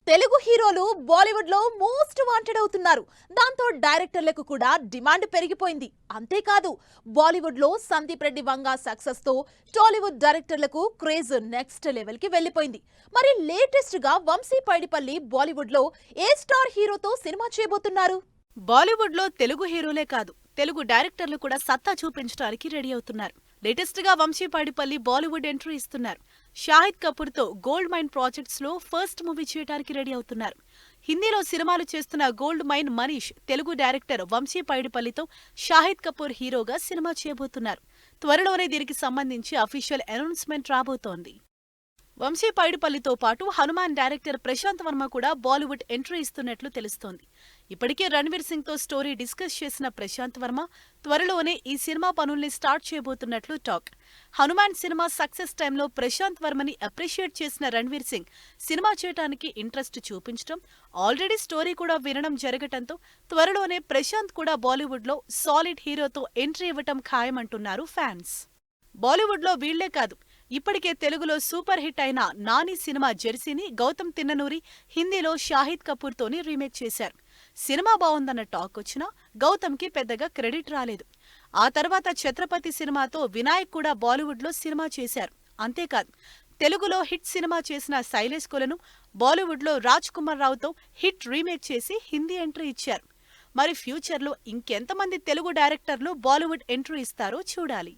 తెలుగు హీరోలు బాలీవుడ్ లో most wanted అవుతున్నారు. దాంతో డైరెక్టర్లకు కూడా డిమాండ్ పెరిగిపోయింది. అంతేకాదు బాలీవుడ్ లో సందీప్ రెడ్డి వంగ సక్సెస్ తో టాలీవుడ్ డైరెక్టర్లకు క్రేజ్ నెక్స్ట్ లెవెల్ కి వెళ్లిపోయింది. మరి లేటెస్ట్ గా వంశీ పైడిపల్లి బాలీవుడ్ లో ఏ స్టార్ హీరోతో సినిమా చేయబోతున్నారు? బాలీవుడ్ లో తెలుగు హీరోలే కాదు, తెలుగు డైరెక్టర్లు కూడా సత్తా చూపించడానికి రెడీ అవుతున్నారు. లేటెస్ట్ గా వంశీ పైడిపల్లి బాలీవుడ్ ఎంట్రీ ఇస్తున్నారు. షాహిద్ కపూర్ తో గోల్డ్ మైన్ ప్రాజెక్ట్స్ లో ఫస్ట్ మూవీ చేయడానికి రెడీ అవుతున్నారు. హిందీలో సినిమాలు చేస్తున్న Gold Mine Manish Telugu director Vamshi పైడిపల్లితో షాహిద్ కపూర్ హీరోగా సినిమా చేయబోతున్నారు. త్వరలోనే దీనికి సంబంధించి అఫీషియల్ అనౌన్స్మెంట్ రాబోతోంది. వంశీ పైడిపల్లితో పాటు హనుమాన్ డైరెక్టర్ ప్రశాంత్ వర్మ కూడా బాలీవుడ్ ఎంట్రీ ఇస్తున్నట్లు తెలుస్తోంది. ఇప్పటికే రణ్వీర్ సింగ్ తో స్టోరీ డిస్కస్ చేసిన ప్రశాంత్ వర్మ త్వరలోనే ఈ సినిమా పనుల్ని స్టార్ట్ చేయబోతున్నట్లు టాక్. హనుమాన్ సినిమా సక్సెస్ టైంలో ప్రశాంత్ వర్మని అప్రిషియేట్ చేసిన రణ్వీర్ సింగ్ సినిమా చేయడానికి ఇంట్రెస్ట్ చూపించడం, ఆల్రెడీ స్టోరీ కూడా వినడం జరగటంతో త్వరలోనే ప్రశాంత్ కూడా బాలీవుడ్ లో సాలిడ్ హీరోతో ఎంట్రీ ఇవ్వటం ఖాయమంటున్నారు ఫ్యాన్స్. బాలీవుడ్ లో వీళ్లే కాదు, ఇప్పటికే తెలుగులో సూపర్ హిట్ అయిన నాని సినిమా జెర్సీని గౌతమ్ తిన్ననూరి హిందీలో షాహిద్ కపూర్ తోని రీమేక్ చేశారు. సినిమా బావుందన్న టాక్ వచ్చినా గౌతమ్ కి పెద్దగా క్రెడిట్ రాలేదు. ఆ తర్వాత ఛత్రపతి సినిమాతో వినాయక్ కూడా బాలీవుడ్ లో సినిమా చేశారు. అంతేకాదు, తెలుగులో హిట్ సినిమా చేసిన శైలేష్ కొలను బాలీవుడ్ లో రాజ్ కుమార్ రావుతో హిట్ రీమేక్ చేసి హిందీ ఎంట్రీ ఇచ్చారు. మరి ఫ్యూచర్లో ఇంకెంతమంది తెలుగు డైరెక్టర్లు బాలీవుడ్ ఎంట్రీ ఇస్తారో చూడాలి.